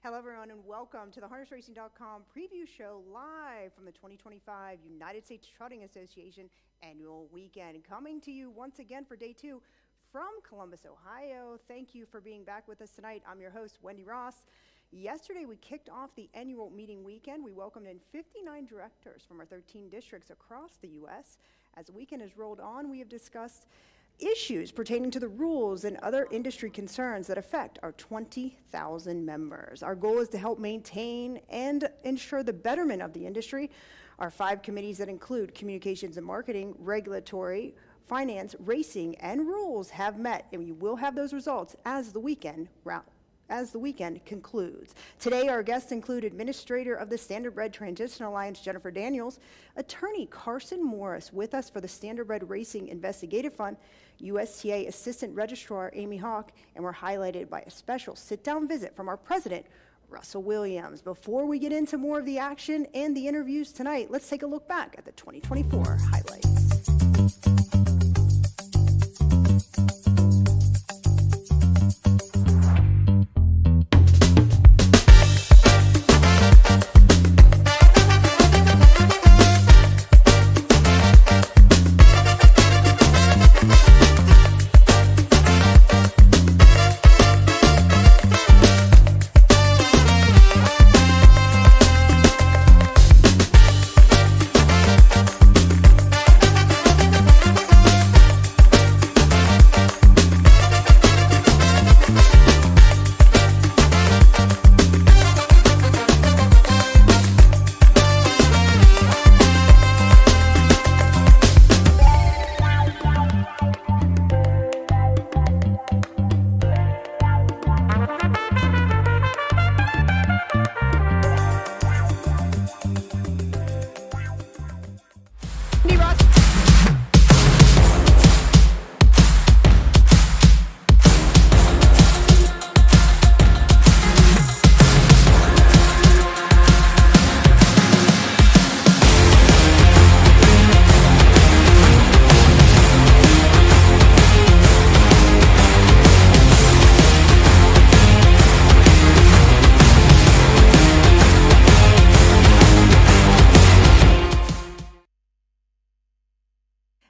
Hello, everyone, and welcome to the harnessracing.com preview show live from the 2025 United States Trotting Association annual weekend. Coming to you once again for day 2 from Columbus, Ohio. Thank you for being back with us tonight. I'm your host, Wendy Ross. Yesterday, we kicked off the annual meeting weekend. We welcomed in 59 directors from our 13 districts across the U.S. As the weekend has rolled on, we have discussed issues pertaining to the rules and other industry concerns that affect our 20,000 members. Our goal is to help maintain and ensure the betterment of the industry. Our 5 committees that include communications and marketing, regulatory, finance, racing, and rules have met, and we will have those results as the weekend concludes. Today, our guests include Administrator of the Standardbred Transition Alliance, Jennifer Daniels, Attorney Carson Morris with us for the Standardbred Racing Investigative Fund, USTA Assistant Registrar Amy Hawk, and we're highlighted by a special sit-down visit from our President, Russell Williams. Before we get into more of the action and the interviews tonight, let's take a look back at the 2024 highlights.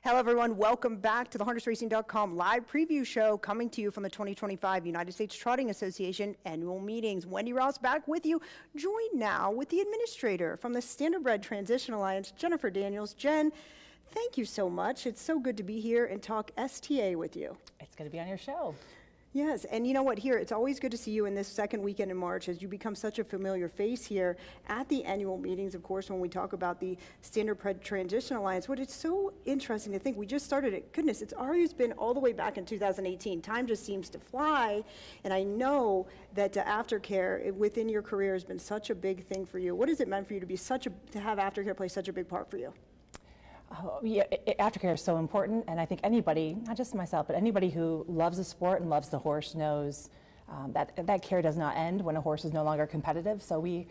Hello, everyone. Welcome back to the harnessracing.com live preview show coming to you from the 2025 United States Trotting Association annual meetings. Wendy Ross back with you, joined now with the administrator from the Standardbred Transition Alliance, Jennifer Daniels. Jen, thank you so much. It's so good to be here and talk STA with you. It's good to be on your show. Yes, and you know what, here, it's always good to see you in this second weekend in March as you become such a familiar face here at the annual meetings, of course, when we talk about the Standardbred Transition Alliance. What it's so interesting to think, we just started it, goodness, it's already been all the way back in 2018. Time just seems to fly, and I know that aftercare within your career has been such a big thing for you. What has it meant for you to have aftercare play such a big part for you? Oh, yeah, aftercare is so important, and I think anybody, not just myself, but anybody who loves the sport and loves the horse knows that care does not end when a horse is no longer competitive. So we're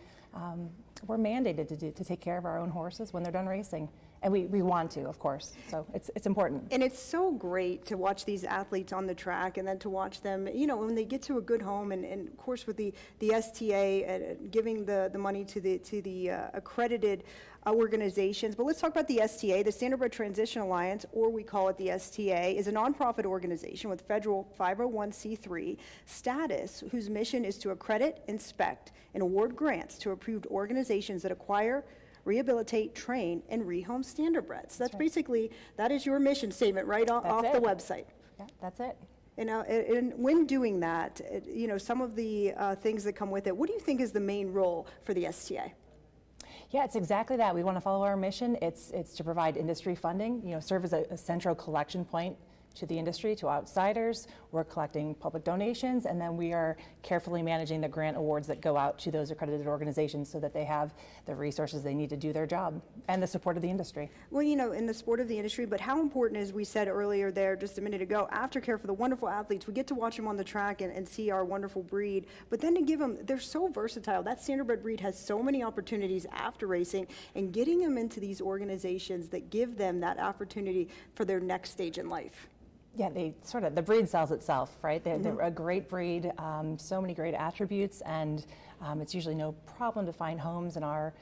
mandated to take care of our own horses when they're done racing. And we want to, of course, so it's important. And it's so great to watch these athletes on the track and then to watch them, you know, when they get to a good home and of course with the STA giving the money to the accredited organizations. But let's talk about the STA. The Standardbred Transition Alliance, or we call it the STA, is a nonprofit organization with federal 501c3 status whose mission is to accredit, inspect, and award grants to approved organizations that acquire, rehabilitate, train, and rehome standardbreds. So that's right. Basically, that is your mission statement right off the website. Yeah, that's it. And when doing that, you know, some of the things that come with it, what do you think is the main role for the STA? Yeah, it's exactly that. We want to follow our mission. It's to provide industry funding, you know, serve as a central collection point to the industry, to outsiders. We're collecting public donations, and then we are carefully managing the grant awards that go out to those accredited organizations so that they have the resources they need to do their job and the support of the industry. Well, you know, in the support of the industry, but how important, as we said earlier there just a minute ago, aftercare for the wonderful athletes. We get to watch them on the track and see our wonderful breed, but then to give them, they're so versatile. That Standardbred breed has so many opportunities after racing, and getting them into these organizations that give them that opportunity for their next stage in life. Yeah, the breed sells itself, right? They're a great breed, so many great attributes, and it's usually no problem to find homes, and our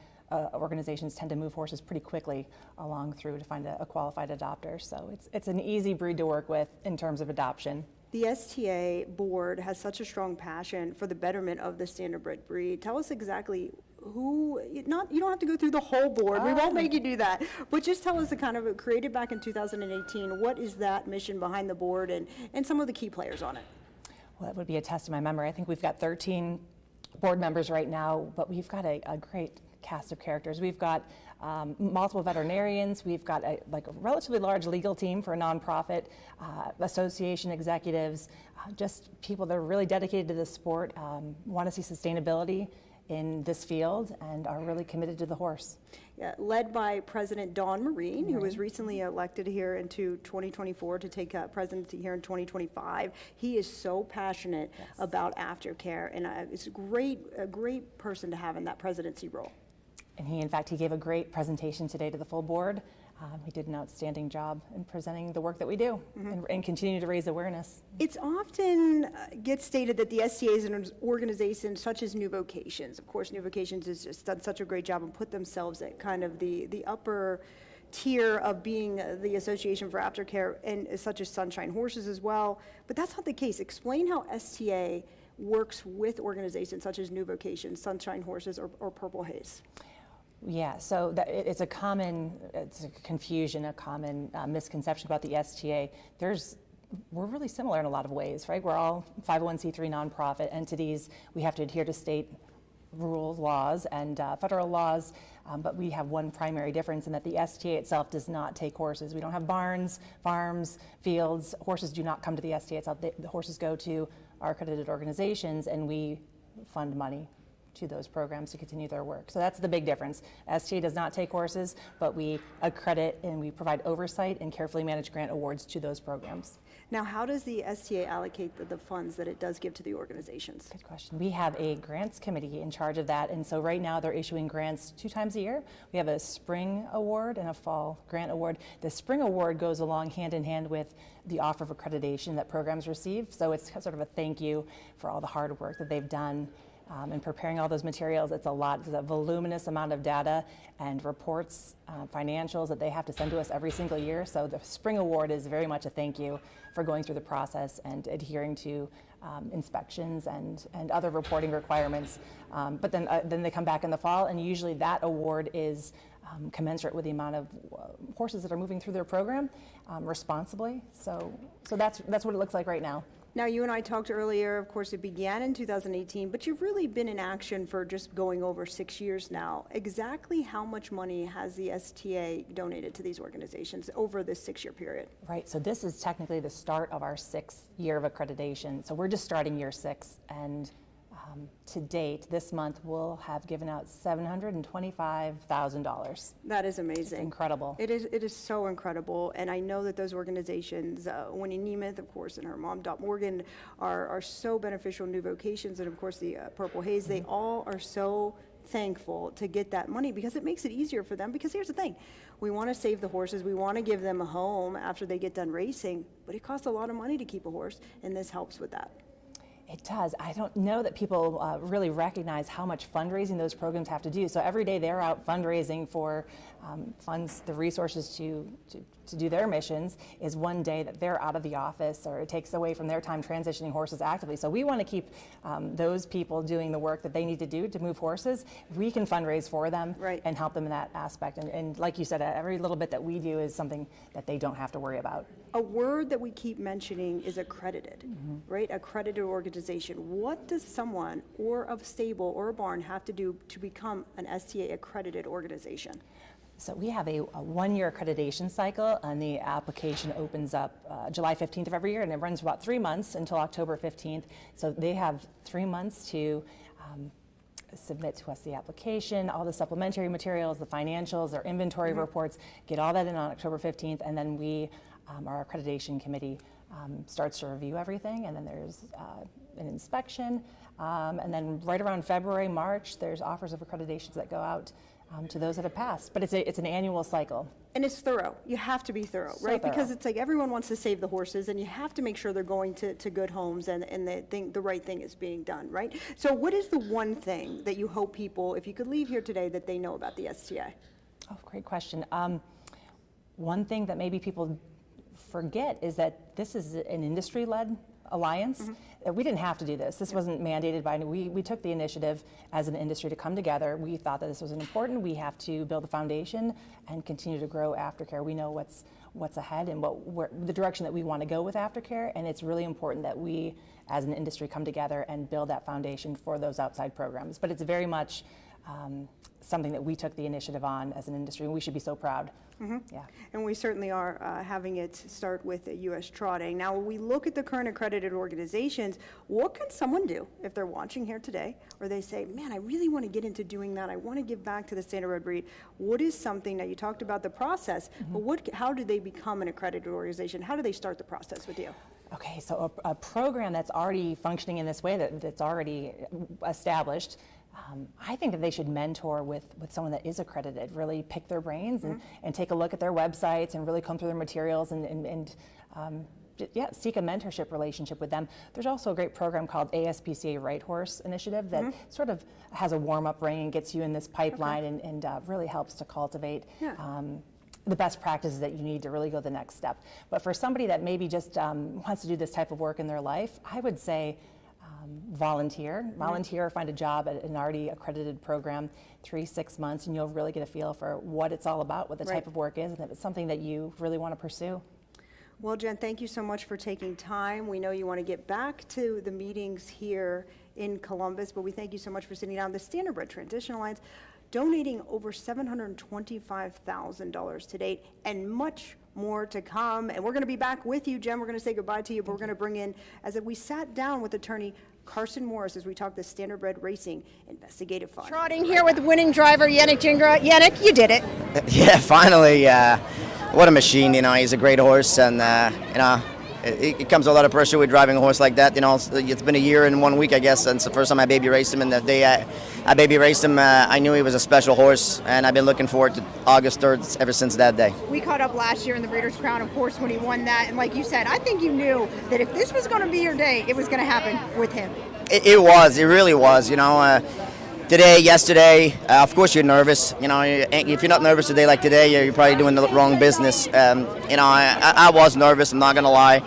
organizations tend to move horses pretty quickly along through to find a qualified adopter. So it's an easy breed to work with in terms of adoption. The STA board has such a strong passion for the betterment of the standardbred breed. Tell us exactly you don't have to go through the whole board. We won't make you do that. But just tell us the kind of, created back in 2018, what is that mission behind the board and some of the key players on it? Well, that would be a test of my memory. I think we've got 13 board members right now, but we've got a great cast of characters. We've got multiple veterinarians. We've got a relatively large legal team for a nonprofit, association executives, just people that are really dedicated to this sport, want to see sustainability in this field, and are really committed to the horse. Yeah, led by President Dawn Marine, who was recently elected here into 2024 to take presidency here in 2025. He is so passionate about aftercare, and it's a great person to have in that presidency role. And he gave a great presentation today to the full board. He did an outstanding job in presenting the work that we do and continue to raise awareness. It's often gets stated that the STA is an organization such as New Vocations. Of course, New Vocations has just done such a great job and put themselves at kind of the upper tier of being the Association for Aftercare, and such as Sunshine Horses as well. But that's not the case. Explain how STA works with organizations such as New Vocations, Sunshine Horses, or Purple Haze. Yeah, so it's a confusion, a common misconception about the STA. We're really similar in a lot of ways, right? We're all 501c3 nonprofit entities. We have to adhere to state rules, laws, and federal laws, but we have one primary difference in that the STA itself does not take horses. We don't have barns, farms, fields. Horses do not come to the STA itself. The horses go to our accredited organizations, and we fund money to those programs to continue their work. So that's the big difference. STA does not take horses, but we accredit and we provide oversight and carefully manage grant awards to those programs. Now, how does the STA allocate the funds that it does give to the organizations? Good question. We have a grants committee in charge of that, and so right now they're issuing grants 2 times a year. We have a spring award and a fall grant award. The spring award goes along hand in hand with the offer of accreditation that programs receive, so it's sort of a thank you for all the hard work that they've done in preparing all those materials. It's a voluminous amount of data and reports, financials that they have to send to us every single year. So the Spring Award is very much a thank you for going through the process and adhering to inspections and other reporting requirements. But then they come back in the fall, and usually that award is commensurate with the amount of horses that are moving through their program responsibly. So that's what it looks like right now. Now, you and I talked earlier, of course, it began in 2018, but you've really been in action for just going over 6 years now. Exactly how much money has the STA donated to these organizations over this 6-year period? Right, so this is technically the start of our 6th year of accreditation. So we're just starting year 6, and to date, this month, we'll have given out $725,000. That is amazing. It's incredible. It is so incredible, and I know that those organizations, Winnie Nemeth, of course, and her mom, Dot Morgan, are so beneficial. New Vocations, and of course the Purple Haze, they all are so thankful to get that money because it makes it easier for them. Because here's the thing, we want to save the horses, we want to give them a home after they get done racing, but it costs a lot of money to keep a horse, and this helps with that. It does. I don't know that people really recognize how much fundraising those programs have to do. So every day they're out fundraising for funds, the resources to do their missions, is one day that they're out of the office, or it takes away from their time transitioning horses actively. So we want to keep those people doing the work that they need to do to move horses. We can fundraise for them and help them in that aspect. And like you said, every little bit that we do is something that they don't have to worry about. A word that we keep mentioning is accredited, right? Accredited organization. What does someone or a stable or a barn have to do to become an STA accredited organization? So we have a 1-year accreditation cycle, and the application opens up July 15th of every year, and it runs about 3 months until October 15th. So they have 3 months to submit to us the application, all the supplementary materials, the financials, their inventory reports, get all that in on October 15th, and then we, our accreditation committee, starts to review everything, and then there's an inspection, and then right around February, March, there's offers of accreditations that go out to those that have passed. But it's an annual cycle. And it's thorough. You have to be thorough, So right? thorough. Because it's like everyone wants to save the horses, and you have to make sure they're going to good homes and the right thing is being done, right? So what is the one thing that you hope people, if you could leave here today, that they know about the STA? Oh, great question. One thing that maybe people forget is that this is an industry-led alliance. We didn't have to do this. This wasn't mandated by, we took the initiative as an industry to come together. We thought that this was important. We have to build a foundation and continue to grow aftercare. We know what's ahead and the direction that we want to go with aftercare, and it's really important that we as an industry come together and build that foundation for those outside programs. But it's very much something that we took the initiative on as an industry, and we should be so proud. Yeah. And we certainly are having it start with U.S. Trotting. Now, when we look at the current accredited organizations, what can someone do if they're watching here today, or they say, man, I really want to get into doing that. I want to give back to the Standardbred breed. What is something that you talked about the process, but how do they become an accredited organization? How do they start the process with you? Okay, so a program that's already functioning in this way, that's already established, I think that they should mentor with someone that is accredited, really pick their brains and take a look at their websites and really comb through their materials and seek a mentorship relationship with them. There's also a great program called ASPCA Right Horse Initiative that sort of has a warm-up ring and gets you in this pipeline and really helps to cultivate the best practices that you need to really go the next step. But for somebody that maybe just wants to do this type of work in their life, I would say volunteer, find a job at an already accredited program, 3-6 months, and you'll really get a feel for what it's all about, what the type of work is, and if it's something that you really want to pursue. Well, Jen, thank you so much for taking time. We know you want to get back to the meetings here in Columbus, but we thank you so much for sitting down. The Standardbred Transition Alliance donating over $725,000 to date, and much more to come. And we're going to be back with you, Jen. We're going to say goodbye to you, but we're going to bring in, as we sat down with attorney Carson Morris as we talked the Standardbred Racing Investigative Fund. Trotting here with winning driver Yannick Gingras. Yannick, you did it. Yeah, finally. What a machine, he's a great horse, and it comes with a lot of pressure with driving a horse like that. It's been a year and 1 week, I guess, since the first time I baby raced him, and the day I baby raced him, I knew he was a special horse, and I've been looking forward to August 3rd ever since that day. We caught up last year in the Breeders' Crown, of course, when he won that, and like you said, I think you knew that if this was going to be your day, it was going to happen with him. It really was, Today, yesterday, of course you're nervous. If you're not nervous a day like today, you're probably doing the wrong business. I was nervous, I'm not going to lie.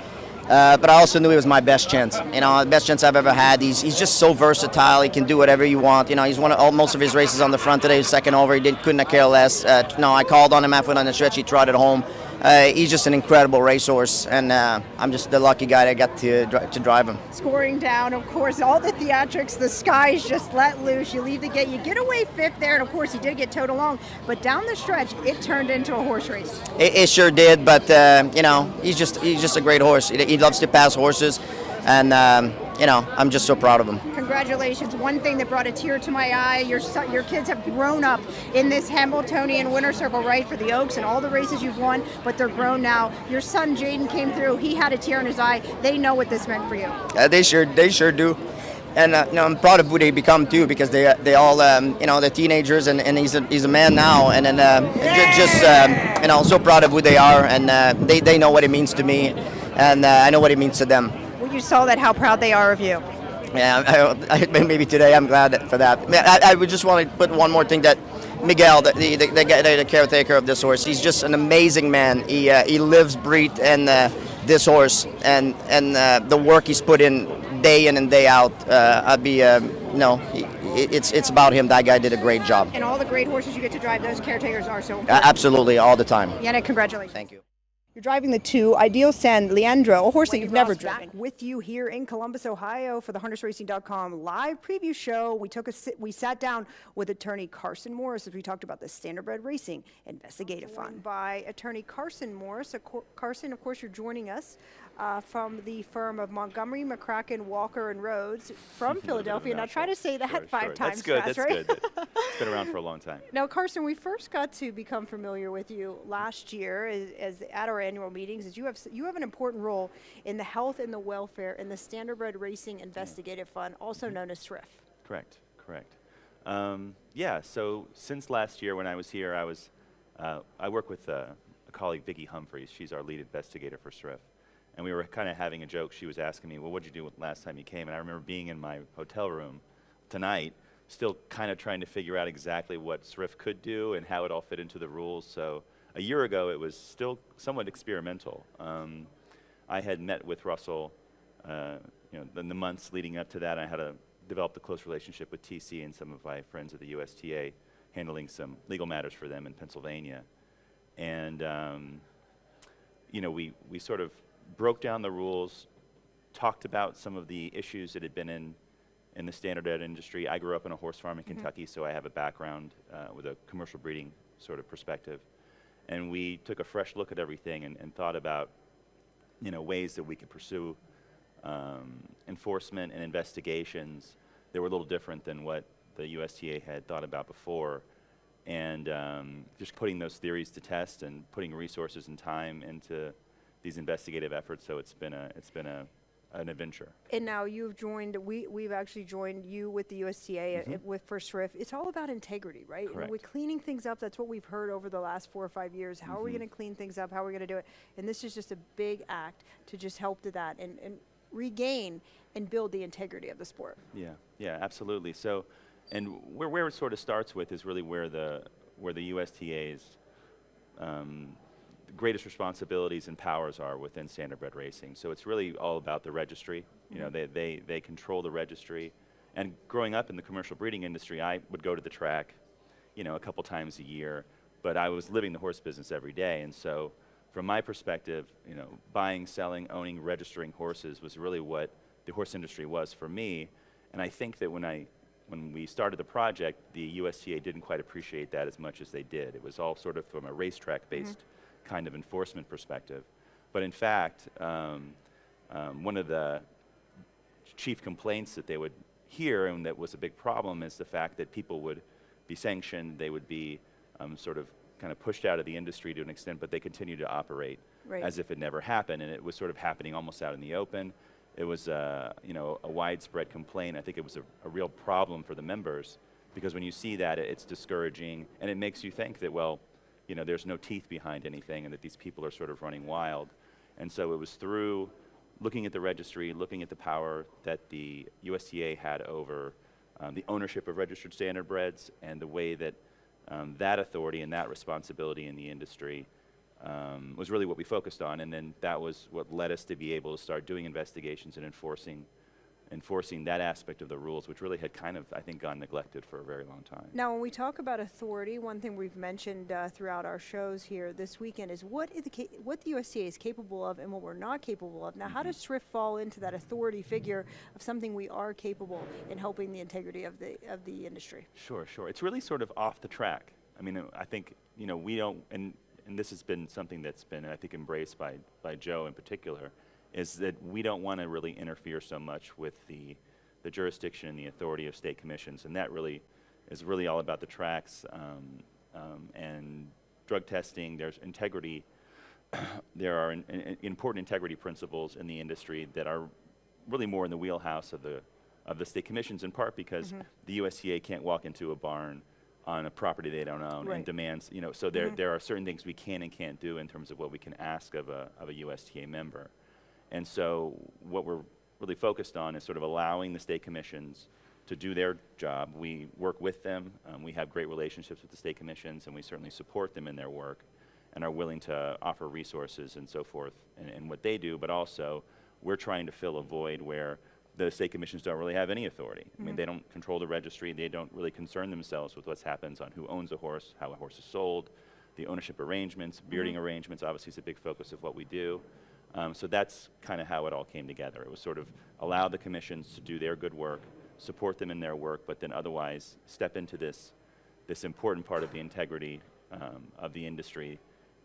But I also knew it was my best chance. The best chance I've ever had. He's just so versatile. He can do whatever you want. He's won most of his races on the front today. Second over, couldn't have cared less. I called on him halfway on the stretch. He trotted home. He's just an incredible racehorse, and I'm just the lucky guy that got to drive him. Scoring down, of course, all the theatrics, the skies just let loose. You leave the gate, you get away fifth there, and of course, he did get towed along. But down the stretch, it turned into a horse race. It sure did, but he's just a great horse. He loves to pass horses, and I'm just so proud of him. Congratulations. One thing that brought a tear to my eye, your kids have grown up in this Hamiltonian winter circle, right, for the Oaks and all the races you've won, but they're grown now. Your son, Jaden, came through. He had a tear in his eye. They know what this meant for you. They sure do. And I'm proud of who they become, too, because they all, they're teenagers, and he's a man now. And then so proud of who they are, and they know what it means to me, and I know what it means to them. When you saw that, how proud they are of you. Yeah, maybe today I'm glad for that. I would just want to put one more thing, that Miguel, the caretaker of this horse, he's just an amazing man. He lives, breathes, and this horse, and the work he's put in day in and day out. It's about him. That guy did a great job. And all the great horses you get to drive, those caretakers are so important. Absolutely, all the time. Yannick, congratulations. Thank you. You're driving the 2 Ideal San Leandro, a horse that you've never driven. Back with you here in Columbus, Ohio for the HarnessRacing.com live preview show. We sat down with attorney Carson Morris as we talked about the Standardbred Racing Investigative Fund. By attorney Carson Morris. Carson, of course, you're joining us from the firm of Montgomery, McCracken, Walker, and Rhodes from Philadelphia. Now try to say that Sure, five sure. times That's good. fast, That's right? good. It's been around for a long time. Now, Carson, we first got to become familiar with you last year as at our annual meetings. As you have an important role in the health and the welfare in the Standardbred Racing Investigative Fund, also known as SRIF. Correct. Yeah. So since last year, when I was here, I work with a colleague, Vicki Humphreys. She's our lead investigator for SRIF. And we were kind of having a joke. She was asking me, well, what did you do last time you came? And I remember being in my hotel room tonight, still kind of trying to figure out exactly what SRIF could do and how it all fit into the rules. So a year ago, it was still somewhat experimental. I had met with Russell, in the months leading up to that. I had developed a close relationship with TC and some of my friends at the USTA, handling some legal matters for them in Pennsylvania. And, we sort of broke down the rules, talked about some of the issues that had been in the standardbred industry. I grew up in a horse farm in Kentucky, so I have a background with a commercial breeding sort of perspective. And we took a fresh look at everything and thought about, ways that we could pursue enforcement and investigations that were a little different than what the USTA had thought about before. And just putting those theories to test and putting resources and time into these investigative efforts. So it's been an adventure. And now you've joined, we've actually joined you with the USTA with First SRIF. It's all about integrity, right? Correct. We're cleaning things up. That's what we've heard over the last 4 or 5 years. How are we going to clean things up? How are we going to do it? And this is just a big act to just help to that and regain and build the integrity of the sport. Yeah, absolutely. So, and where it sort of starts with is really where the USTA's greatest responsibilities and powers are within standardbred racing. So it's really all about the registry. They control the registry. And growing up in the commercial breeding industry, I would go to the track, a couple times a year, but I was living the horse business every day. And so from my perspective, buying, selling, owning, registering horses was really what the horse industry was for me. And I think that when we started the project, the USTA didn't quite appreciate that as much as they did. It was all sort of from a racetrack-based kind of enforcement perspective. But in fact, one of the chief complaints that they would hear, and that was a big problem, is the fact that people would be sanctioned, they would be sort of kind of pushed out of the industry to an extent, but they continue to operate as if it never happened, and it was sort of happening almost out in the open. It was a widespread complaint. I think it was a real problem for the members, because when you see that, it's discouraging, and it makes you think that, well, there's no teeth behind anything, and that these people are sort of running wild. And so it was through looking at the registry, looking at the power that the USTA had over the ownership of registered standardbreds, and the way that that authority and that responsibility in the industry was really what we focused on. And then that was what led us to be able to start doing investigations and enforcing that aspect of the rules, which really had kind of, I think, gone neglected for a very long time. Now, when we talk about authority, one thing we've mentioned throughout our shows here this weekend is what the USTA is capable of and what we're not capable of. Now, how does SRIF fall into that authority figure of something we are capable in helping the integrity of the industry? Sure. It's really sort of off the track. I mean, I think, we don't, and this has been something that's been, I think, embraced by Joe in particular, is that we don't want to really interfere so much with the jurisdiction and the authority of state commissions, and that really is really all about the tracks and drug testing. There's integrity. There are important integrity principles in the industry that are really more in the wheelhouse of the state commissions, in part because the USTA can't walk into a barn on a property they don't own and demands, so there are certain things we can and can't do in terms of what we can ask of a USTA member. And so what we're really focused on is sort of allowing the state commissions to do their job. We work with them. We have great relationships with the state commissions, and we certainly support them in their work and are willing to offer resources and so forth in what they do. But also, we're trying to fill a void where the state commissions don't really have any authority. I mean, they don't control the registry. They don't really concern themselves with what happens on who owns a horse, how a horse is sold, the ownership arrangements, bearding arrangements obviously is a big focus of what we do. So that's kind of how it all came together. It was sort of allow the commissions to do their good work, support them in their work, but then otherwise step into this important part of the integrity of the industry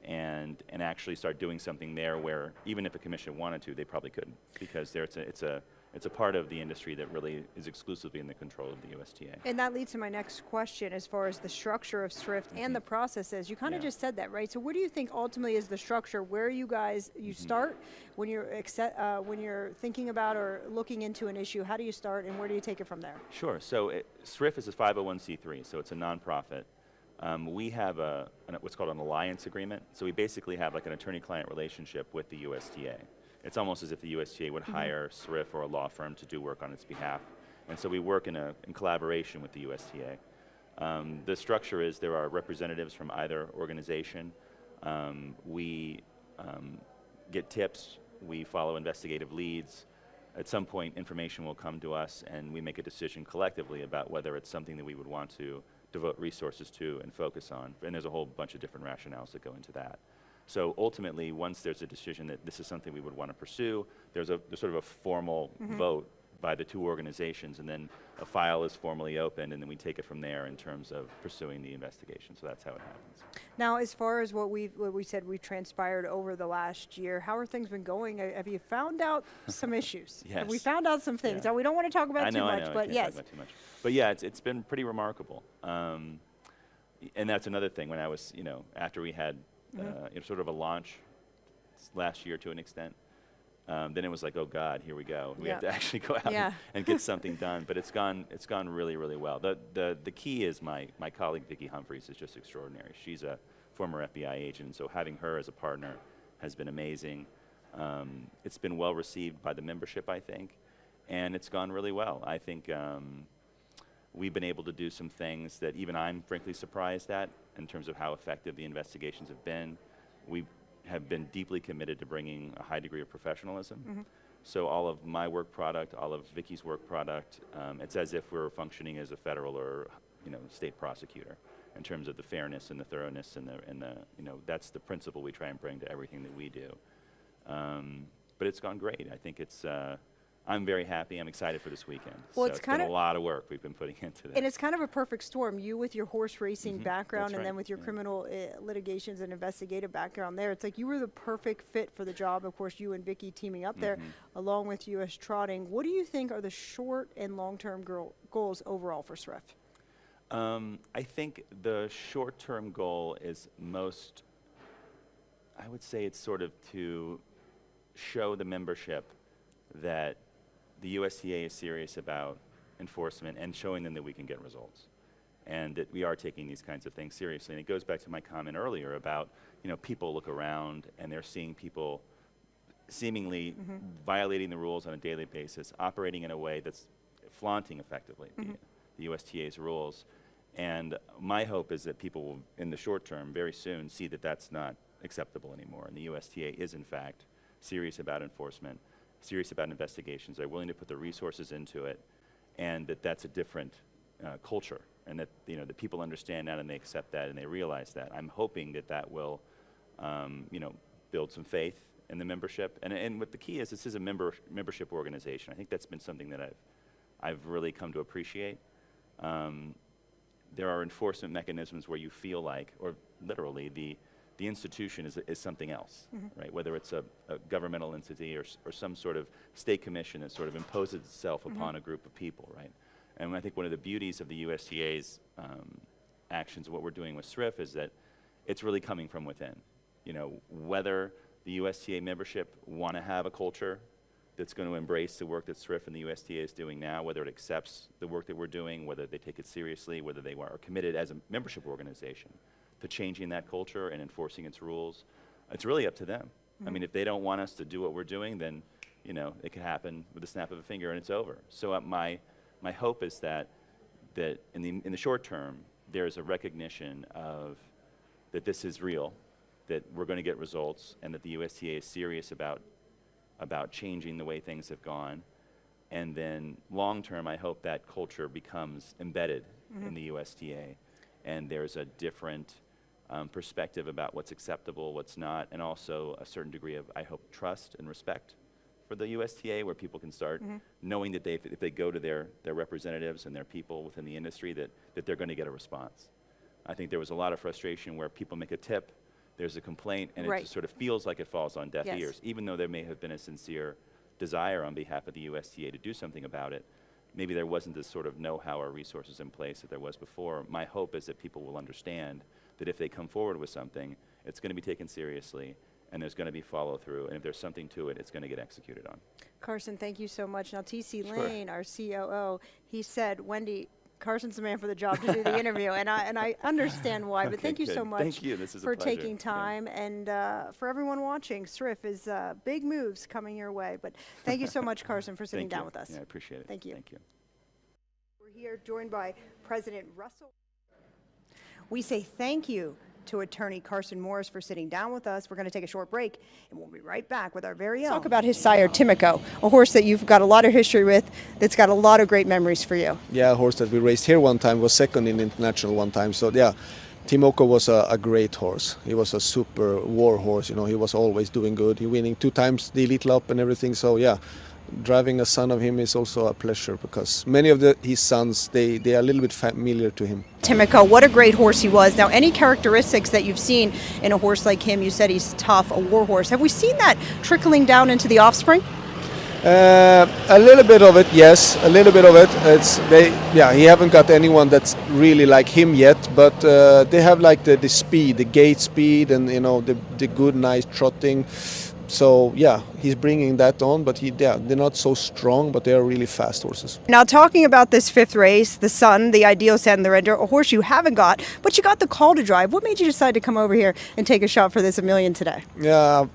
and actually start doing something there where even if a commission wanted to, they probably couldn't, because it's a part of the industry that really is exclusively in the control of the USTA. And that leads to my next question as far as the structure of SRIFT and the processes. You kind of just said that, right? So what do you think ultimately is the structure? Where you guys, you start when you're thinking about or looking into an issue? How do you start and where do you take it from there? Sure. So SRIF is a 501c3, so it's a nonprofit. We have what's called an alliance agreement. So we basically have like an attorney-client relationship with the USTA. It's almost as if the USTA would hire SRIF or a law firm to do work on its behalf. And so we work in collaboration with the USTA. The structure is there are representatives from either organization. We get tips. We follow investigative leads. At some point, information will come to us, and we make a decision collectively about whether it's something that we would want to devote resources to and focus on. And there's a whole bunch of different rationales that go into that. So ultimately, once there's a decision that this is something we would want to pursue, there's sort of a formal vote by the two organizations, and then a file is formally opened, and then we take it from there in terms of pursuing the investigation. So that's how it happens. Now, as far as what we said we transpired over the last year, how are things been going? Have you found out some issues? Yes. Have we found out some things? Yeah. Now, we don't want to talk about I know, too much, I but can't yes. talk about too much. But yeah, it's been pretty remarkable. And that's another thing. When I was, after we had sort of a launch last year to an extent, then it was like, oh God, here we go. We have to actually go out and get something done. But it's gone really, really well. The key is my colleague Vicki Humphreys is just extraordinary. She's a former FBI agent, so having her as a partner has been amazing. It's been well received by the membership, I think, and it's gone really well. I think we've been able to do some things that even I'm frankly surprised at in terms of how effective the investigations have been. We have been deeply committed to bringing a high degree of professionalism. So all of my work product, all of Vicki's work product, it's as if we're functioning as a federal or state prosecutor in terms of the fairness and the thoroughness and the that's the principle we try and bring to everything that we do. But it's gone great. I think it's. I'm very happy. I'm excited for this weekend. Well, so it's been a lot of work we've been putting into this. And it's kind of a perfect storm. You with your horse racing background, and then with your Yeah. criminal litigations and investigative background there. It's like you were the perfect fit for the job. Of course, you and Vicki teaming up there, along with U.S. Trotting. What do you think are the short and long-term goals overall for SRIFT? I think the short-term goal is I would say it's sort of to show the membership that the USTA is serious about enforcement and showing them that we can get results and that we are taking these kinds of things seriously. And it goes back to my comment earlier about, people look around and they're seeing people seemingly violating the rules on a daily basis, operating in a way that's flaunting effectively the USTA's rules. And my hope is that people will, in the short term, very soon, see that that's not acceptable anymore. And the USTA is, in fact, serious about enforcement, serious about investigations. They're willing to put the resources into it, and that's a different culture, and that that people understand that and they accept that and they realize that. I'm hoping that will, build some faith in the membership. And what the key is, this is a membership organization. I think that's been something that I've really come to appreciate. There are enforcement mechanisms where you feel like, or literally, the institution is something else, right? Whether it's a governmental entity or some sort of state commission that sort of imposes itself upon a group of people, right? And I think one of the beauties of the USDA's actions, what we're doing with SRIF, is that it's really coming from within. Whether the USDA membership want to have a culture that's going to embrace the work that SRIF and the USDA is doing now, whether it accepts the work that we're doing, whether they take it seriously, whether they are committed as a membership organization to changing that culture and enforcing its rules, it's really up to them. I mean, if they don't want us to do what we're doing, then, it could happen with a snap of a finger and it's over. So my hope is that in the short term, there's a recognition of that this is real, that we're going to get results, and that the USDA is serious about changing the way things have gone. And then long term, I hope that culture becomes embedded in the USDA, and there's a different perspective about what's acceptable, what's not, and also a certain degree of, I hope, trust and respect for the USTA, where people can start knowing that if they go to their representatives and their people within the industry, that they're going to get a response. I think there was a lot of frustration where people make a tip, there's a complaint, and it Right. just sort of feels like it falls on deaf Yes. ears, even though there may have been a sincere desire on behalf of the USTA to do something about it. Maybe there wasn't this sort of know-how or resources in place that there was before. My hope is that people will understand that if they come forward with something, it's going to be taken seriously, and there's going to be follow-through, and if there's something to it, it's going to get executed on. Carson, thank you so much. Now, T.C. Sure. Lane, our COO, he said, Wendy, Carson's the man for the job to do the interview, and I understand why, but Okay, thank you so good. much Thank you. This is a for pleasure. taking Yeah. time, and for everyone watching, SRIF is big moves coming your way, but thank you so much, Carson, for sitting Thank down you. with us. Yeah, I appreciate it. Thank you. Thank you. We're here joined by President Russell. We say thank you to attorney Carson Morris for sitting down with us. We're going to take a short break, and we'll be right back with our very own. Talk about his sire, Timoko, a horse that you've got a lot of history with, that's got a lot of great memories for you. Yeah, a horse that we raced here one time, was second in international one time. So yeah, Timoko was a great horse. He was a super war horse. You know, he was always doing good. He winning 2 times the Elite Cup and everything. So yeah, driving a son of him is also a pleasure because many of his sons they are a little bit familiar to him. Timoko, what a great horse he was. Now, any characteristics that you've seen in a horse like him, you said he's tough, a war horse. Have we seen that trickling down into the offspring? A little bit of it, yes. A little bit of it. He haven't got anyone that's really like him yet, but they have like the speed, the gait speed, and you know the good, nice trotting. So yeah, he's bringing that on, but they're not so strong, but they are really fast horses. Now, talking about this 5th race, the Sun, the Ideal San Lorenzo, a horse you haven't got, but you got the call to drive. What made you decide to come over here and take a shot for this $1 million today? Yeah,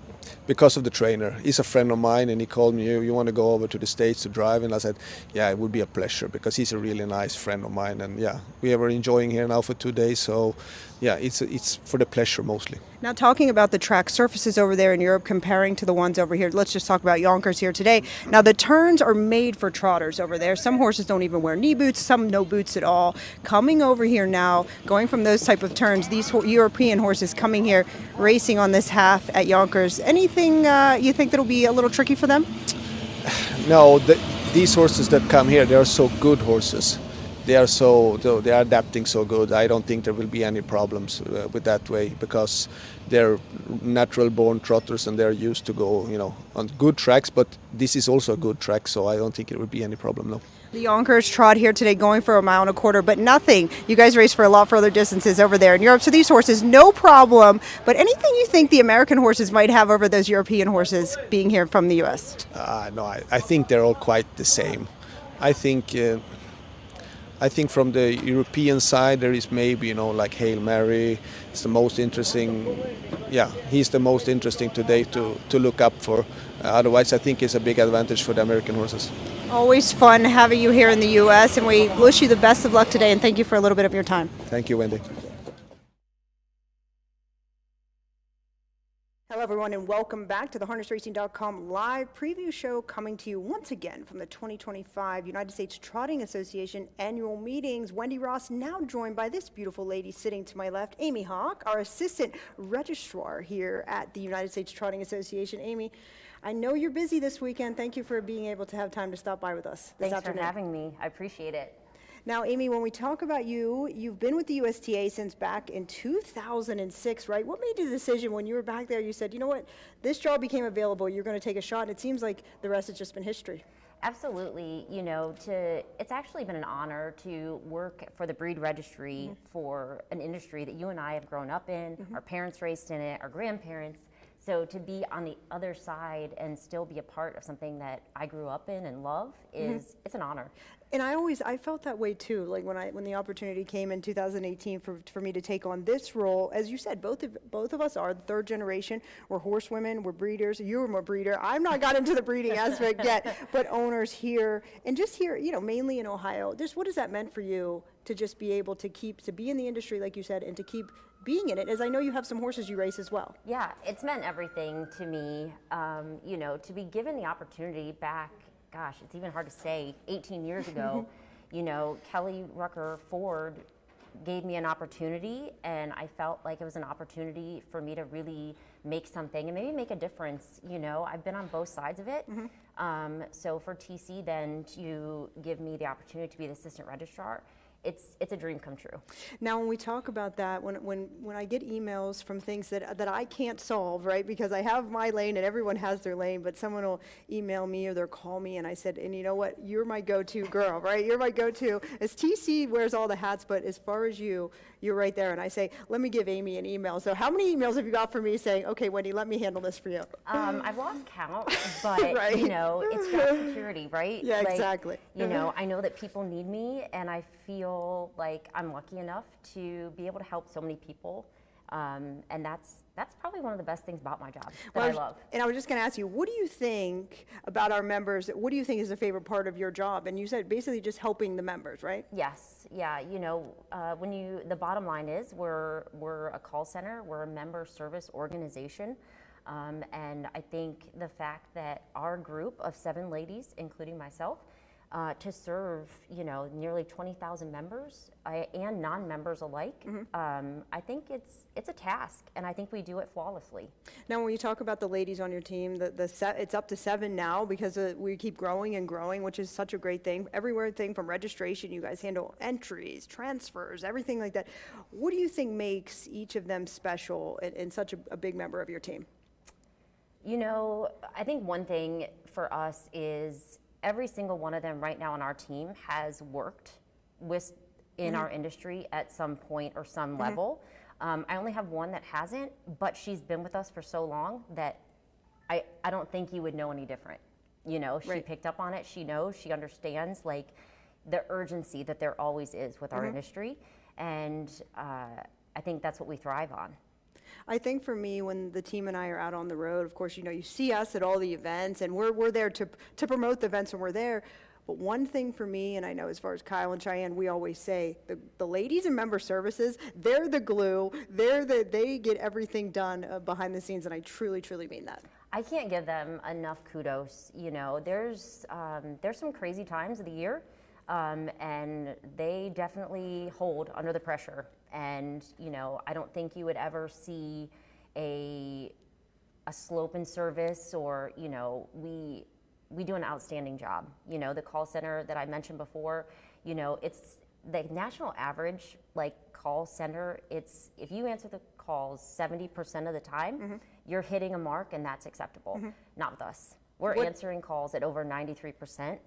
because of the trainer. He's a friend of mine, and he called me, you want to go over to the States to drive? And I said, yeah, it would be a pleasure, because he's a really nice friend of mine. And yeah, we were enjoying here now for 2 days. So yeah, it's for the pleasure mostly. Now, talking about the track surfaces over there in Europe, comparing to the ones over here, let's just talk about Yonkers here today. Now, the turns are made for trotters over there. Some horses don't even wear knee boots, some no boots at all. Coming over here now, going from those type of turns, these European horses coming here, racing on this half at Yonkers, anything you think that'll be a little tricky for them? No, these horses that come here, they are so good horses. They are adapting so good. I don't think there will be any problems with that way, because they're natural born trotters and they're used to go, you know, on good tracks. But this is also a good track, so I don't think it will be any problem. No. The Yonkers trot here today, going for 1.25 miles, but nothing. You guys race for a lot further distances over there in Europe. So these horses, no problem. But anything you think the American horses might have over those European horses being here from the U.S.? No, I think they're all quite the same. I think from the European side there is maybe, you know, like Hail Mary. It's the most interesting. Yeah, he's the most interesting today to look up for. Otherwise, I think it's a big advantage for the American horses. Always fun having you here in the U.S., and we wish you the best of luck today, and thank you for a little bit of your time. Thank you, Wendy. Hello, everyone, and welcome back to the harnessracing.com live preview show, coming to you once again from the 2025 United States Trotting Association annual meetings. Wendy Ross, now joined by this beautiful lady sitting to my left, Amy Hawk, our assistant registrar here at the United States Trotting Association. Amy, I know you're busy this weekend. Thank you for being able to have time to stop by with us this Thanks afternoon. for having me. I appreciate it. Now, Amy, when we talk about you've been with the USTA since back in 2006, right? What made the decision when you were back there? You said, you know what, this job became available, you're going to take a shot. It seems like the rest has just been history. Absolutely. You know, it's actually been an honor to work for the breed registry for an industry that you and I have grown up in. Our parents raced in it, our grandparents. So to be on the other side and still be a part of something that I grew up in and love it's an honor. And I felt that way too. Like when the opportunity came in 2018 for me to take on this role, as you said, both of us are the 3rd generation. We're horsewomen, we're breeders. You're a breeder. I've not got into the breeding aspect yet, but owners here and just here, you know, mainly in Ohio. Just what has that meant for you to just be able to be in the industry, like you said, and to keep being in it, as I know you have some horses you race as well? Yeah, it's meant everything to me. You know, to be given the opportunity back, gosh, it's even hard to say, 18 years ago, you know, Kelly Rucker Ford gave me an opportunity, and I felt like it was an opportunity for me to really make something and maybe make a difference. You know, I've been on both sides of it. So for TC then to give me the opportunity to be the assistant registrar, it's a dream come true. Now, when we talk about that, when I get emails from things that I can't solve, right, because I have my lane and everyone has their lane, but someone will email me or they'll call me, and I said, and you know what, you're my go-to girl, right? You're my go-to. As TC wears all the hats, but as far as you're right there. And I say, let me give Amy an email. So how many emails have you got from me saying, okay, Wendy, let me handle this for you? I've lost count, but Right. you know, it's job security, right? Yeah, exactly. You know, I know that people need me, and I feel like I'm lucky enough to be able to help so many people. And that's probably one of the best things about my job that I love. And I was just going to ask you, what do you think about our members? What do you think is a favorite part of your job? And you said basically just helping the members, right? Yes, yeah. You know, the bottom line is we're a call center, we're a member service organization, and I think the fact that our group of 7 ladies, including myself, to serve, you know, nearly 20,000 members and non-members alike, I think it's a task, and I think we do it flawlessly. Now, when you talk about the ladies on your team, it's up to 7 now because we keep growing and growing, which is such a great thing. Everything from registration, you guys handle entries, transfers, everything like that. What do you think makes each of them special and such a big member of your team? You know, I think one thing for us is every single one of them right now on our team has worked in our industry at some point or some level. I only have one that hasn't, but she's been with us for so long that I don't think you would know any different. You know, she picked up on it, she knows, she understands like the urgency that there always is with our industry, and I think that's what we thrive on. I think for me, when the team and I are out on the road, of course, you know, you see us at all the events, and we're there to promote the events when we're there. But one thing for me, and I know as far as Kyle and Cheyenne, we always say, the ladies in member services, they're the glue. They get everything done behind the scenes, and I truly, truly mean that. I can't give them enough kudos. You know, there's some crazy times of the year, and they definitely hold under the pressure. And, you know, I don't think you would ever see a slope in service, or, you know, we do an outstanding job. You know, the call center that I mentioned before, you know, it's the national average, like, call center, it's, if you answer the calls 70% of the time, you're hitting a mark, and that's acceptable. Not with us. We're answering calls at over 93%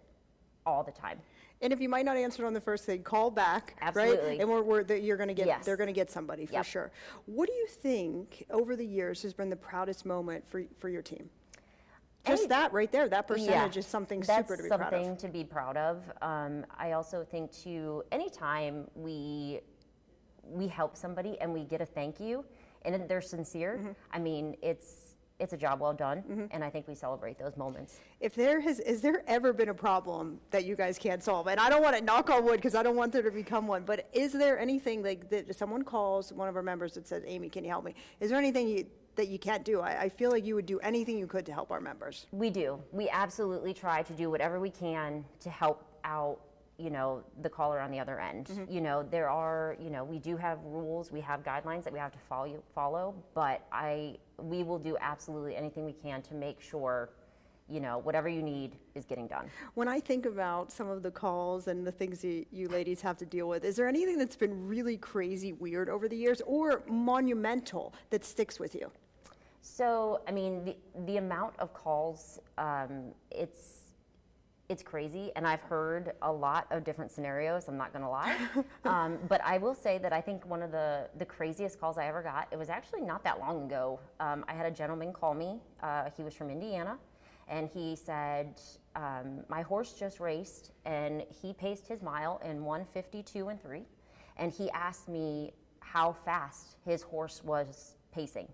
all the time. And if you might not answer it on the first thing, call back, Absolutely. right? And you're going to get, Yes. they're going to get somebody for sure. What do you think over the years has been the proudest moment for your team? Just that right there, that percentage is something super to be proud of. That's something to be proud of. I also think too, anytime we help somebody and we get a thank you and they're sincere, I mean, it's a job well done, and I think we celebrate those moments. Is there ever been a problem that you guys can't solve? And I don't want to knock on wood because I don't want there to become one, but is there anything like that someone calls one of our members that says, Amy, can you help me? Is there anything that you can't do? I feel like you would do anything you could to help our members. We do. We absolutely try to do whatever we can to help out, you know, the caller on the other end. You know, there are, you know, we do have rules, we have guidelines that we have to follow, but we will do absolutely anything we can to make sure, you know, whatever you need is getting done. When I think about some of the calls and the things you ladies have to deal with, is there anything that's been really crazy weird over the years or monumental that sticks with you? So, I mean, the amount of calls, it's crazy, and I've heard a lot of different scenarios, I'm not gonna lie. But I will say that I think one of the craziest calls I ever got, it was actually not that long ago. I had a gentleman call me, he was from Indiana, and he said, my horse just raced, and he paced his mile in 1:52 and 3, and he asked me how fast his horse was pacing,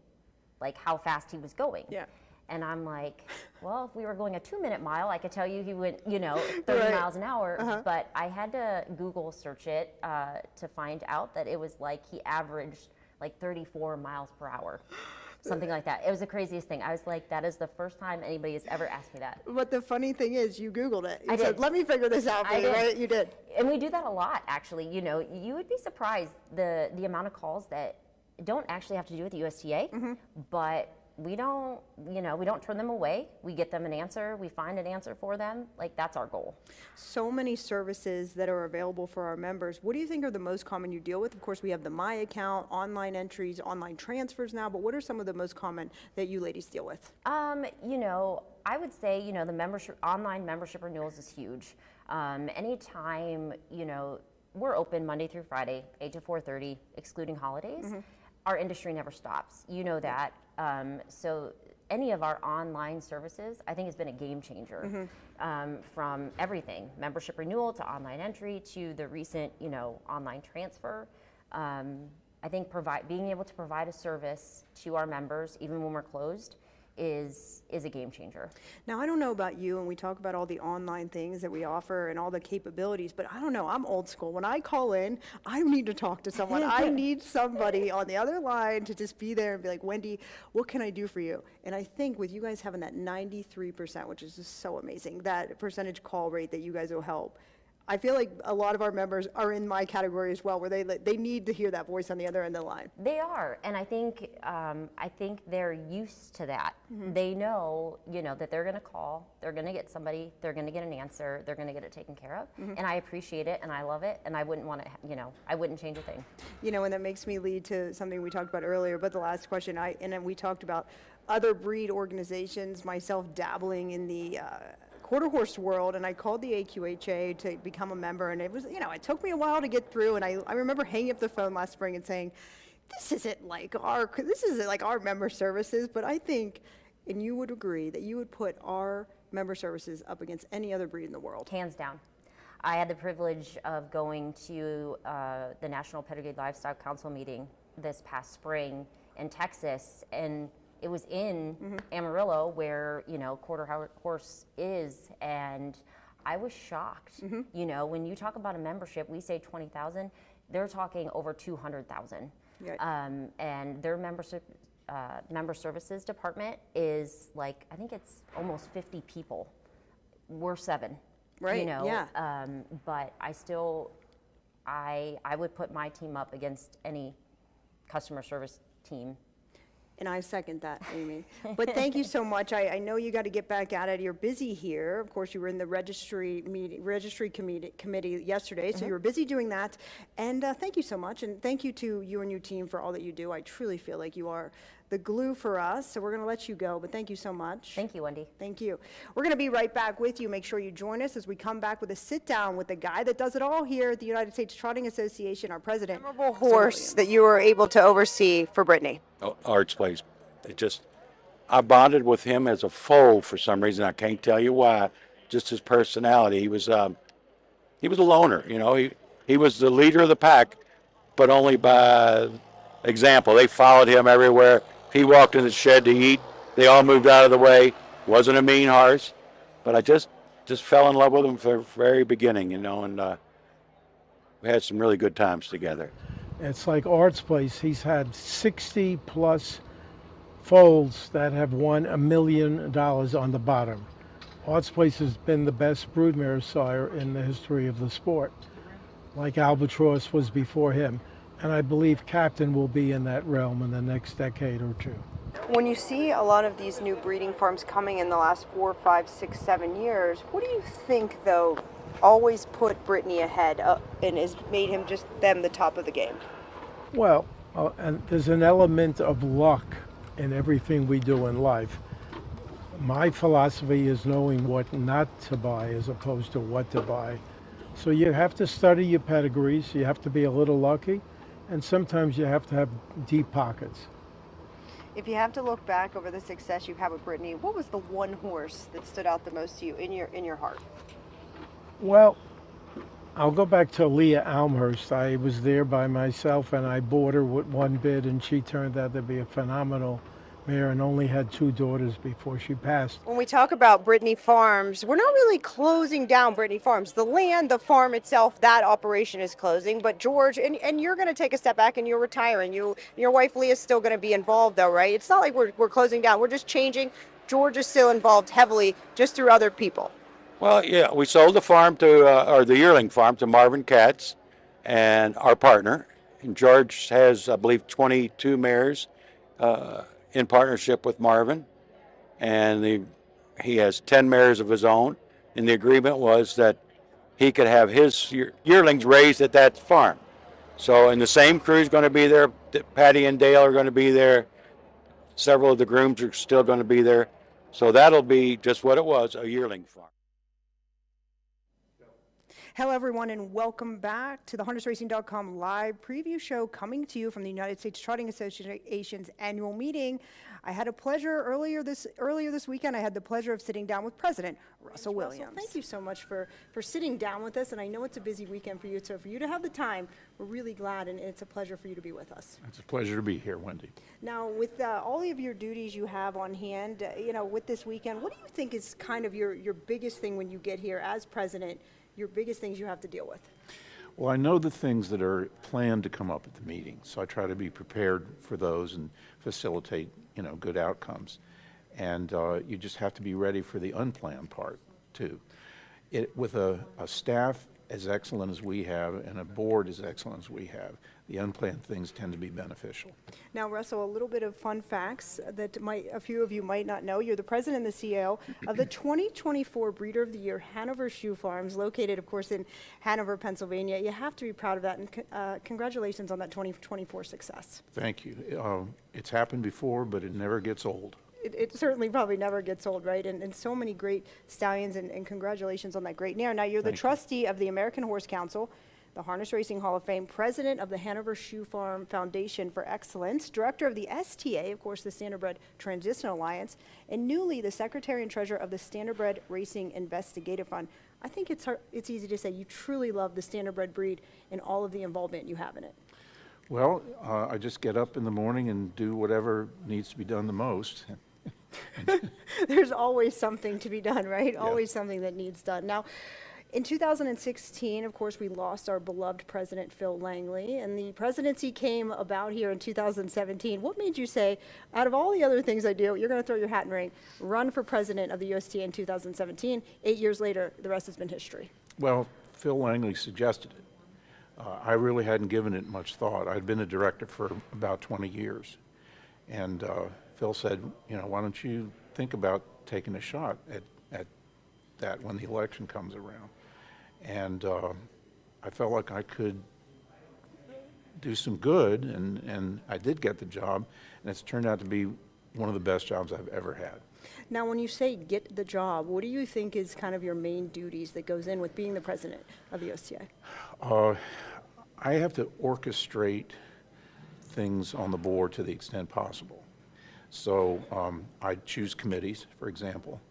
like how fast he was going. Yeah. And I'm like, well, if we were going a 2-minute mile, I could tell you he went, you know, 30 miles an hour. But I had to Google search it to find out that it was like he averaged like 34 miles per hour, something like that. It was the craziest thing. I was like, that is the first time anybody has ever asked me that. But the funny thing is, you Googled it. You I said, did. let me figure this out for you, right? You did. And we do that a lot, actually. You know, you would be surprised the amount of calls that don't actually have to do with the USTA, but we don't, we don't turn them away. We get them an answer. We find an answer for them. Like, that's our goal. So many services that are available for our members. What do you think are the most common you deal with? Of course, we have the My Account, online entries, online transfers now, but what are some of the most common that you ladies deal with? I would say, the online membership renewals is huge. Anytime, we're open Monday through Friday, 8 to 4:30, excluding holidays. Our industry never stops. You know that. So any of our online services, I think, has been a game changer. From everything, membership renewal to online entry to the recent, online transfer. I think being able to provide a service to our members, even when we're closed, is a game changer. Now, I don't know about you, and we talk about all the online things that we offer and all the capabilities, but I don't know, I'm old school. When I call in, I need to talk to someone. I need somebody on the other line to just be there and be like, Wendy, what can I do for you? And I think with you guys having that 93%, which is just so amazing, that percentage call rate that you guys will help, I feel like a lot of our members are in my category as well, where they need to hear that voice on the other end of the line. They are, and I think they're used to that. They know, that they're going to call, they're going to get somebody, they're going to get an answer, they're going to get it taken care of, and I appreciate it, and I love it, and I wouldn't want to, I wouldn't change a thing. And that makes me lead to something we talked about earlier, but the last question, and then we talked about other breed organizations, myself dabbling in the quarter horse world, and I called the AQHA to become a member, and it was, it took me a while to get through, and I remember hanging up the phone last spring and saying, this isn't like our member services, but I think, and you would agree, that you would put our member services up against any other breed in the world. Hands down. I had the privilege of going to the National Pedigree Livestock Council meeting this past spring in Texas, and it was in Amarillo where, quarter horse is, and I was shocked. When you talk about a membership, we say 20,000, they're talking over 200,000. Right. And their member services department is like, I think it's almost 50 people. We're 7. Right, yeah. But I would put my team up against any customer service team. And I second that, Amy. But thank you so much. I know you got to get back at it. You're busy here. Of course, you were in the registry committee yesterday, so you were busy doing that. And thank you so much. And thank you to you and your team for all that you do. I truly feel like you are the glue for us. So we're going to let you go, but thank you so much. Thank you, Wendy. Thank you. We're going to be right back with you. Make sure you join us as we come back with a sit down with the guy that does it all here at the United States Trotting Association, our president. Memorable horse that you were able to oversee for Brittany. Art's Place. I bonded with him as a foal for some reason. I can't tell you why. Just his personality. He was a loner. He was the leader of the pack, but only by example. They followed him everywhere. If he walked in the shed to eat, they all moved out of the way. Wasn't a mean horse, but I just fell in love with him from the very beginning. And we had some really good times together. It's like Art's Place. He's had 60 plus foals that have won $1 million on the bottom. Art's Place has been the best broodmare sire in the history of the sport, like Albatross was before him. And I believe Captain will be in that realm in the next decade or two. When you see a lot of these new breeding farms coming in the last 4, 5, 6, 7 years, what do you think, though, always put Brittany ahead and has made him just the top of the game? Well, and there's an element of luck in everything we do in life. My philosophy is knowing what not to buy as opposed to what to buy. So you have to study your pedigrees, you have to be a little lucky, and sometimes you have to have deep pockets. If you have to look back over the success you've had with Brittany, what was the one horse that stood out the most to you in your heart? Well, I'll go back to Leah Almhurst. I was there by myself and I bought her with one bid, and she turned out to be a phenomenal mare and only had 2 daughters before she passed. When we talk about Brittany Farms, we're not really closing down Brittany Farms. The land, the farm itself, that operation is closing. But George, and you're going to take a step back and you're retiring. Your wife Leah is still going to be involved though, right? It's not like we're closing down. We're just changing. George is still involved heavily just through other people. Well, yeah, we sold the farm or the yearling farm to Marvin Katz and our partner. And George has, I believe, 22 mares in partnership with Marvin, and he has 10 mares of his own, and the agreement was that he could have his yearlings raised at that farm. So, and the same crew is going to be there. Patty and Dale are going to be there. Several of the grooms are still going to be there. So that'll be just what it was, a yearling farm. Hello, everyone, and welcome back to the harnessracing.com live preview show coming to you from the United States Trotting Association's annual meeting. I had a pleasure earlier this weekend. I had the pleasure of sitting down with President Russell Williams. Thank you so much for sitting down with us, and I know it's a busy weekend for you, so for you to have the time, we're really glad, and it's a pleasure for you to be with us. It's a pleasure to be here, Wendy. Now, with all of your duties you have on hand, with this weekend, what do you think is kind of your biggest thing when you get here as president, your biggest things you have to deal with? Well, I know the things that are planned to come up at the meeting, so I try to be prepared for those and facilitate, good outcomes. And you just have to be ready for the unplanned part, too. With a staff as excellent as we have and a board as excellent as we have, the unplanned things tend to be beneficial. Now, Russell, a little bit of fun facts that a few of you might not know. You're the president and the CEO of the 2024 Breeder of the Year Hanover Shoe Farms, located, of course, in Hanover, Pennsylvania. You have to be proud of that, and congratulations on that 2024 success. Thank you. It's happened before, but it never gets old. It certainly probably never gets old, right? And so many great stallions, and congratulations on that great mare. Now, you're the trustee of the American Horse Council, the Harness Racing Hall of Fame, president of the Hanover Shoe Farm Foundation for Excellence, director of the STA, of course, the Standardbred Transition Alliance, and newly the secretary and treasurer of the Standardbred Racing Investigative Fund. I think it's easy to say you truly love the Standardbred breed and all of the involvement you have in it. Well, I just get up in the morning and do whatever needs to be done the most. There's always something to be done, right? Yeah. Always something that needs done. Now, in 2016, of course, we lost our beloved president, Phil Langley, and the presidency came about here in 2017. What made you say, out of all the other things I do, you're going to throw your hat in the ring, run for president of the USTA in 2017? 8 years later, the rest has been history. Well, Phil Langley suggested it. I really hadn't given it much thought. I'd been a director for about 20 years. And Phil said, why don't you think about taking a shot at that when the election comes around? And I felt like I could do some good, and I did get the job, and it's turned out to be one of the best jobs I've ever had. Now, when you say get the job, what do you think is kind of your main duties that goes in with being the president of the USTA? I have to orchestrate things on the board to the extent possible. So I choose committees, for example.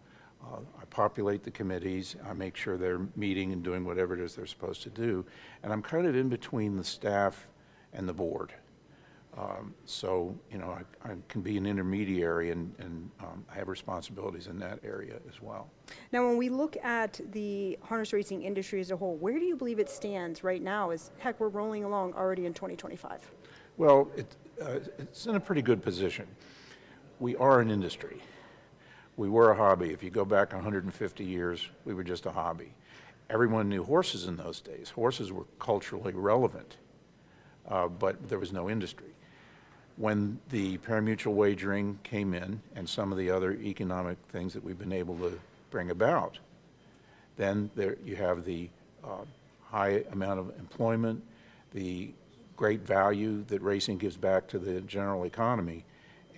I populate the committees. I make sure they're meeting and doing whatever it is they're supposed to do. And I'm kind of in between the staff and the board. So, I can be an intermediary and I have responsibilities in that area as well. Now, when we look at the harness racing industry as a whole, where do you believe it stands right now? Heck, we're rolling along already in 2025. Well, it's in a pretty good position. We are an industry. We were a hobby. If you go back 150 years, we were just a hobby. Everyone knew horses in those days. Horses were culturally relevant, but there was no industry. When the pari-mutuel wagering came in and some of the other economic things that we've been able to bring about, then you have the high amount of employment, the great value that racing gives back to the general economy,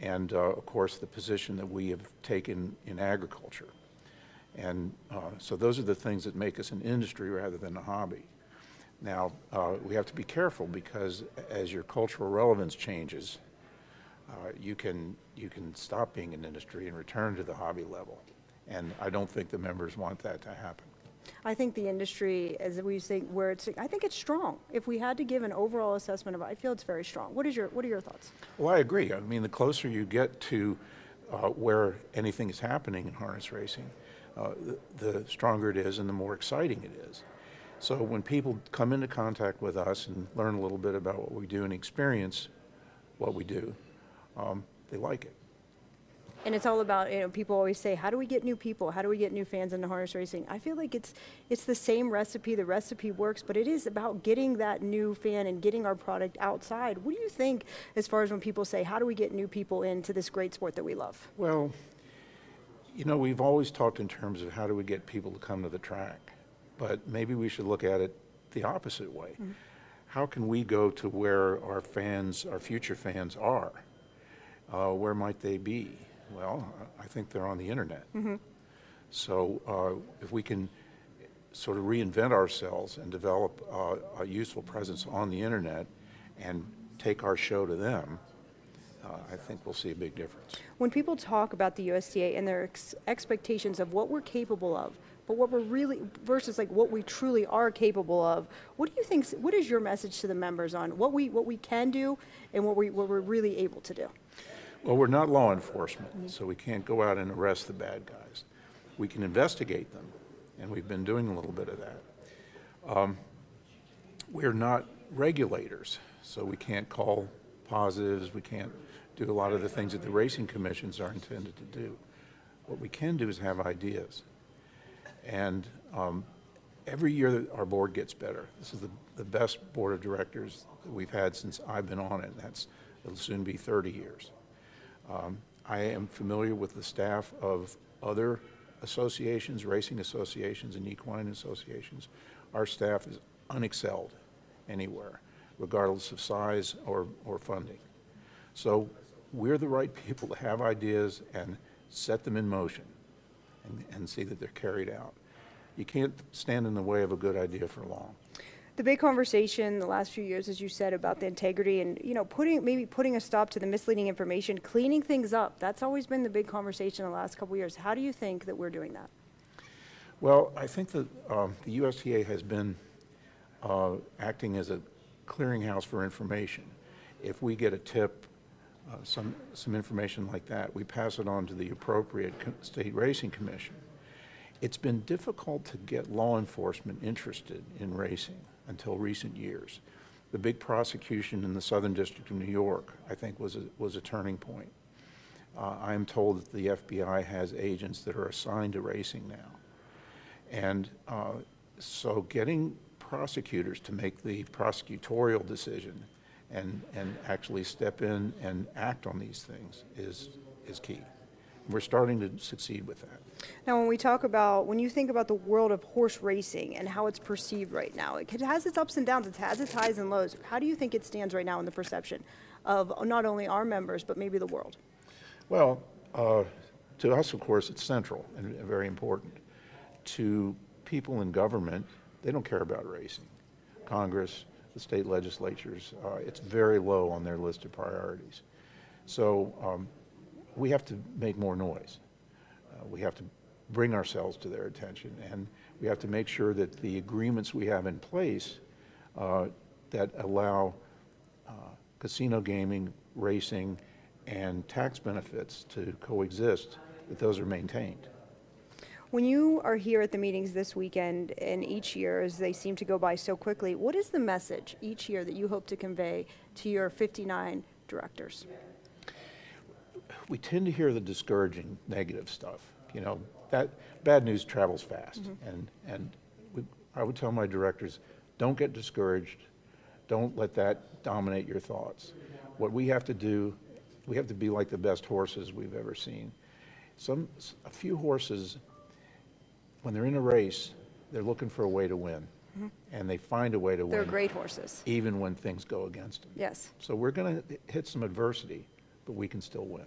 and of course the position that we have taken in agriculture. And so those are the things that make us an industry rather than a hobby. Now, we have to be careful because as your cultural relevance changes, you can stop being an industry and return to the hobby level. And I don't think the members want that to happen. I think the industry, as we say, I think it's strong. If we had to give an overall assessment of it, I feel it's very strong. What are your thoughts? Well, I agree. I mean, the closer you get to where anything is happening in harness racing, the stronger it is and the more exciting it is. So when people come into contact with us and learn a little bit about what we do and experience what we do, they like it. And it's all about, people always say, how do we get new people? How do we get new fans into harness racing? I feel like it's the same recipe. The recipe works, but it is about getting that new fan and getting our product outside. What do you think as far as when people say, how do we get new people into this great sport that we love? Well, we've always talked in terms of how do we get people to come to the track, but maybe we should look at it the opposite way. Mm-hmm. How can we go to where our fans, our future fans are? Where might they be? Well, I think they're on the internet. Mm-hmm. So if we can sort of reinvent ourselves and develop a useful presence on the internet and take our show to them, I think we'll see a big difference. When people talk about the USTA and their expectations of what we're capable of, but what we're really, versus like what we truly are capable of, what do you think, what is your message to the members on what we can do and what we're really able to do? Well, we're not law enforcement, so we can't go out and arrest the bad guys. We can investigate them, and we've been doing a little bit of that. We're not regulators, so we can't call positives, we can't do a lot of the things that the racing commissions are intended to do. What we can do is have ideas. And every year that our board gets better. This is the best board of directors that we've had since I've been on it. It'll soon be 30 years. I am familiar with the staff of other associations, racing associations and equine associations. Our staff is unexcelled anywhere, regardless of size or funding. So we're the right people to have ideas and set them in motion and see that they're carried out. You can't stand in the way of a good idea for long. The big conversation the last few years, as you said, about the integrity and putting a stop to the misleading information, cleaning things up. That's always been the big conversation the last couple of years. How do you think that we're doing that? Well, I think that the USTA has been acting as a clearinghouse for information. If we get a tip, some information like that, we pass it on to the appropriate state racing commission. It's been difficult to get law enforcement interested in racing until recent years. The big prosecution in the Southern District of New York, I think, was a turning point. I am told that the FBI has agents that are assigned to racing now. And so getting prosecutors to make the prosecutorial decision and actually step in and act on these things is key. We're starting to succeed with that. Now, when you think about the world of horse racing and how it's perceived right now, it has its ups and downs, it has its highs and lows. How do you think it stands right now in the perception of not only our members, but maybe the world? Well, to us, of course, it's central and very important. To people in government, they don't care about racing. Congress, the state legislatures, it's very low on their list of priorities. So we have to make more noise. We have to bring ourselves to their attention, and we have to make sure that the agreements we have in place that allow casino gaming, racing, and tax benefits to coexist, that those are maintained. When you are here at the meetings this weekend and each year, as they seem to go by so quickly, what is the message each year that you hope to convey to your 59 directors? We tend to hear the discouraging, negative stuff. That bad news travels fast. Mm-hmm. And I would tell my directors, don't get discouraged. Don't let that dominate your thoughts. What we have to do, we have to be like the best horses we've ever seen. A few horses, when they're in a race, they're looking for a way to win. Mm-hmm. And they find a way to win. They're great horses. Even when things go against them. Yes. So we're going to hit some adversity, but we can still win.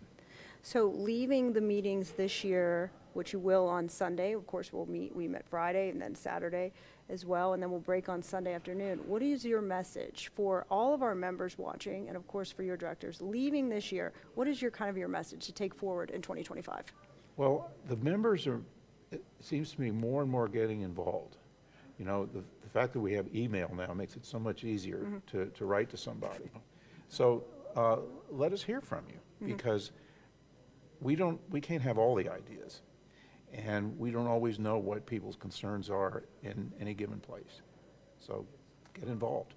So leaving the meetings this year, which you will on Sunday, of course we met Friday and then Saturday as well, and then we'll break on Sunday afternoon. What is your message for all of our members watching, and of course for your directors, leaving this year? What is your message to take forward in 2025? Well, the members it seems to me, more and more getting involved. The fact that we have email now makes it so much easier mm-hmm. to write to somebody. So let us hear from you, mm-hmm. because we can't have all the ideas, and we don't always know what people's concerns are in any given place. So get involved.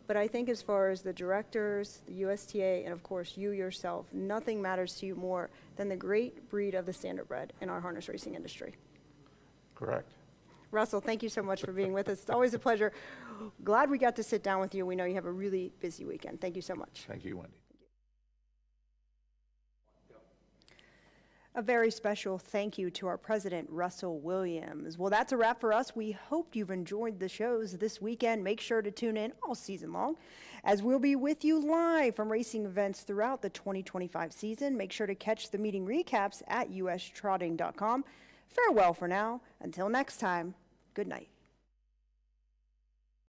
But I think as far as the directors, the USTA, and of course you yourself, nothing matters to you more than the great breed of the Standardbred in our harness racing industry. Correct. Russell, thank you so much for being with us. It's always a pleasure. Glad we got to sit down with you. We know you have a really busy weekend. Thank you so much. Thank you, Wendy. A very special thank you to our president, Russell Williams. Well, that's a wrap for us. We hope you've enjoyed the shows this weekend. Make sure to tune in all season long, as we'll be with you live from racing events throughout the 2025 season. Make sure to catch the meeting recaps at ustrotting.com. Farewell for now. Until next time, good night.